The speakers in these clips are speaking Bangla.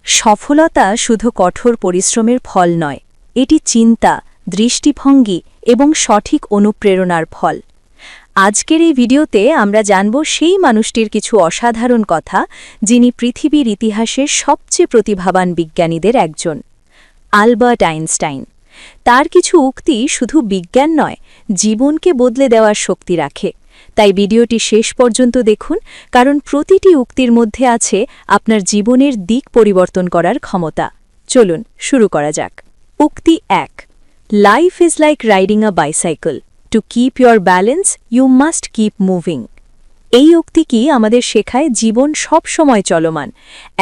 সফলতা শুধু কঠোর পরিশ্রমের ফল নয়, এটি চিন্তা, দৃষ্টিভঙ্গি এবং সঠিক অনুপ্রেরণার ফল। আজকের এই ভিডিওতে আমরা জানব সেই মানুষটির কিছু অসাধারণ কথা, যিনি পৃথিবীর ইতিহাসের সবচেয়ে প্রতিভাবান বিজ্ঞানীদের একজন, আলবার্ট আইনস্টাইন। তার কিছু উক্তি শুধু বিজ্ঞান নয়, জীবনকে বদলে দেওয়ার শক্তি রাখে। তাই ভিডিওটি শেষ পর্যন্ত দেখুন, কারণ প্রতিটি উক্তির মধ্যে আছে আপনার জীবনের দিক পরিবর্তন করার ক্ষমতা। চলুন শুরু করা যাক। উক্তি ১, life is like riding a bicycle, to keep your balance you must keep moving. এই উক্তি কি আমাদের শেখায় জীবন সব সময় চলমান,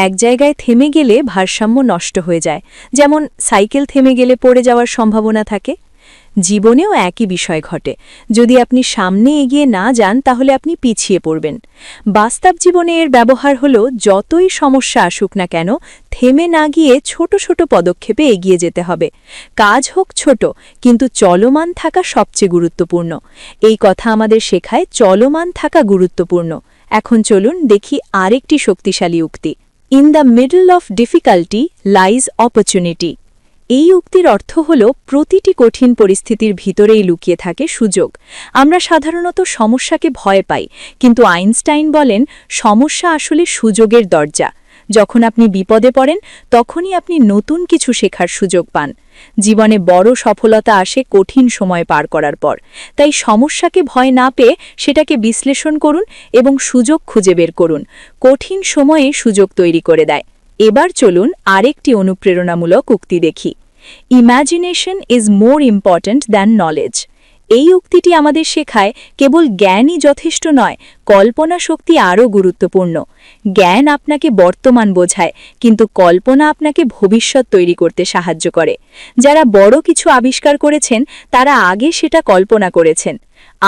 এক জায়গায় থেমে গেলে ভারসাম্য নষ্ট হয়ে যায়। যেমন সাইকেল থেমে গেলে পড়ে যাওয়ার সম্ভাবনা থাকে, জীবনেও একই বিষয় ঘটে। যদি আপনি সামনে এগিয়ে না যান তাহলে আপনি পিছিয়ে পড়বেন। বাস্তব জীবনে এর ব্যবহার হলো, যতই সমস্যা আসুক না কেন, থেমে না গিয়ে ছোট ছোট পদক্ষেপে এগিয়ে যেতে হবে। কাজ হোক ছোট, কিন্তু চলমান থাকা সবচেয়ে গুরুত্বপূর্ণ। এই কথা আমাদের শেখায় চলমান থাকা গুরুত্বপূর্ণ। এখন চলুন দেখি আরেকটি শক্তিশালী উক্তি, in the middle of difficulty lies opportunity. এই উক্তির অর্থ হল, প্রতিটি কঠিন পরিস্থিতির ভিতরেই লুকিয়ে থাকে সুযোগ। আমরা সাধারণত সমস্যাকে ভয় পাই, কিন্তু আইনস্টাইন বলেন সমস্যা আসলে সুযোগের দরজা। যখন আপনি বিপদে পড়েন তখনই আপনি নতুন কিছু শেখার সুযোগ পান। জীবনে বড় সফলতা আসে কঠিন সময় পার করার পর। তাই সমস্যাকে ভয় না পেয়ে সেটাকে বিশ্লেষণ করুন এবং সুযোগ খুঁজে বের করুন। কঠিন সময়ে সুযোগ তৈরি করে দেয়। এবার চলুন আরেকটি অনুপ্রেরণামূলক উক্তি দেখি, imagination is more important than knowledge. এই উক্তিটি আমাদের শেখায় কেবল জ্ঞানই যথেষ্ট নয়, কল্পনা শক্তি আরও গুরুত্বপূর্ণ। জ্ঞান আপনাকে বর্তমান বোঝায়, কিন্তু কল্পনা আপনাকে ভবিষ্যৎ তৈরি করতে সাহায্য করে। যারা বড় কিছু আবিষ্কার করেছেন তারা আগে সেটা কল্পনা করেছেন।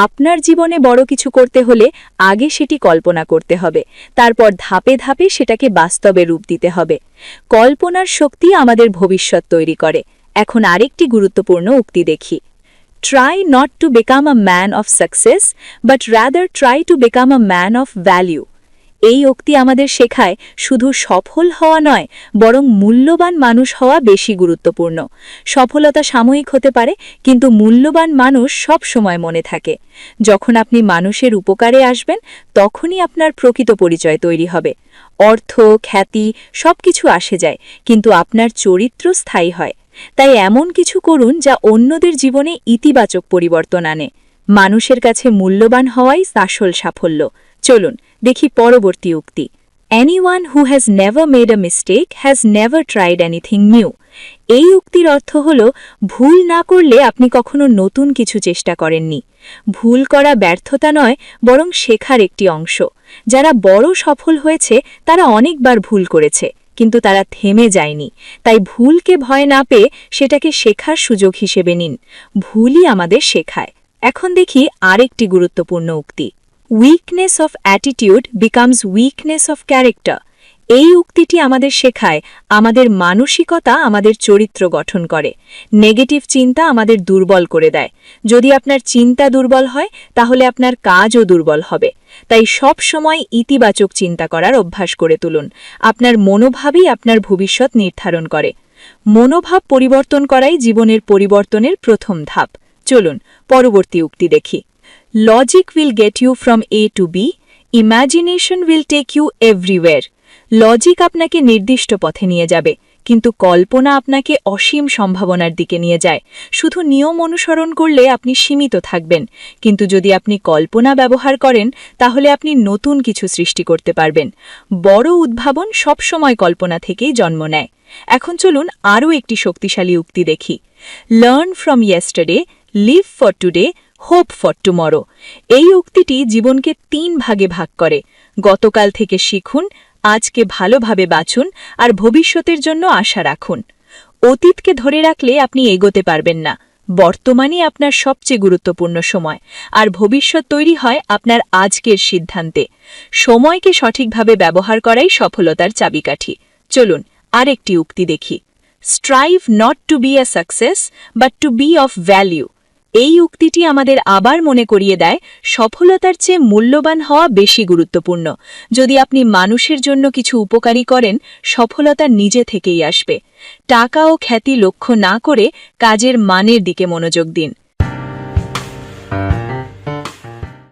আপনার জীবনে বড় কিছু করতে হলে আগে সেটি কল্পনা করতে হবে, তারপর ধাপে ধাপে সেটাকে বাস্তবে রূপ দিতে হবে। কল্পনার শক্তি আমাদের ভবিষ্যৎ তৈরি করে। এখন আরেকটি গুরুত্বপূর্ণ উক্তি দেখি, try not to become a man of success, but rather try to become a man of value. এই উক্তি আমাদের শেখায় শুধু সফল হওয়া নয়, বরং মূল্যবান মানুষ হওয়া বেশি গুরুত্বপূর্ণ। সফলতা সাময়িক হতে পারে, কিন্তু মূল্যবান মানুষ সব সময় মনে থাকে। যখন আপনি মানুষের উপকারে আসবেন তখনই আপনার প্রকৃত পরিচয় তৈরি হবে। অর্থ, খ্যাতি সবকিছু আসে যায়, কিন্তু আপনার চরিত্র স্থায়ী হয়। তাই এমন কিছু করুন যা অন্যদের জীবনে ইতিবাচক পরিবর্তন আনে। মানুষের কাছে মূল্যবান হওয়াই আসল সাফল্য। চলুন দেখি পরবর্তী উক্তি, anyone who has never made a mistake has never tried anything new. এই উক্তির অর্থ হল, ভুল না করলে আপনি কখনো নতুন কিছু চেষ্টা করেননি। ভুল করা ব্যর্থতা নয়, বরং শেখার একটি অংশ। যারা বড় সফল হয়েছে তারা অনেকবার ভুল করেছে, কিন্তু তারা থেমে যায়নি। তাই ভুলকে ভয় না পেয়ে সেটাকে শেখার সুযোগ হিসেবে নিন। ভুলই আমাদের শেখায়। এখন দেখি আরেকটি গুরুত্বপূর্ণ উক্তি, weakness of attitude becomes weakness of character. এই উক্তিটি আমাদের শেখায় আমাদের মানসিকতা আমাদের চরিত্র গঠন করে। নেগেটিভ চিন্তা আমাদের দুর্বল করে দেয়। যদি আপনার চিন্তা দুর্বল হয় তাহলে আপনার কাজও দুর্বল হবে। তাই সব সময় ইতিবাচক চিন্তা করার অভ্যাস করে তুলুন। আপনার মনোভাবই আপনার ভবিষ্যৎ নির্ধারণ করে। মনোভাব পরিবর্তন করাই জীবনের পরিবর্তনের প্রথম ধাপ। চলুন পরবর্তী উক্তি দেখি, logic will get you from A to B, imagination will take you everywhere. Logic আপনাকে নির্দিষ্ট পথে নিয়ে যাবে, কিন্তু কল্পনা আপনাকে অসীম সম্ভাবনার দিকে নিয়ে যায়। শুধু নিয়ম অনুসরণ করলে আপনি সীমিত থাকবেন, কিন্তু যদি আপনি কল্পনা ব্যবহার করেন তাহলে আপনি নতুন কিছু সৃষ্টি করতে পারবেন। বড় উদ্ভাবন সবসময় কল্পনা থেকেই জন্ম নেয়। এখন চলুন আরও একটি শক্তিশালী উক্তি দেখি, learn from yesterday, live for today, hope for tomorrow. এই উক্তিটি জীবনকে 3 ভাগে ভাগ করে। গতকাল থেকে শিখুন, আজকে ভালোভাবে বাঁচুন, আর ভবিষ্যতের জন্য আশা রাখুন। অতীতকে ধরে রাখলে আপনি এগোতে পারবেন না। বর্তমানই আপনার সবচেয়ে গুরুত্বপূর্ণ সময়, আর ভবিষ্যৎ তৈরি হয় আপনার আজকের সিদ্ধান্তে। সময়কে সঠিকভাবে ব্যবহার করাই সফলতার চাবিকাঠি। চলুন আরেকটি উক্তি দেখি, strive not to be a success but to be of value. এই উক্তিটি আমাদের আবার মনে করিয়ে দেয় সফলতার চেয়ে মূল্যবান হওয়া বেশি গুরুত্বপূর্ণ। যদি আপনি মানুষের জন্য কিছু উপকারী করেন, সফলতা নিজে থেকেই আসবে। টাকা ও খ্যাতি লক্ষ্য না করে কাজের মানের দিকে মনোযোগ দিন।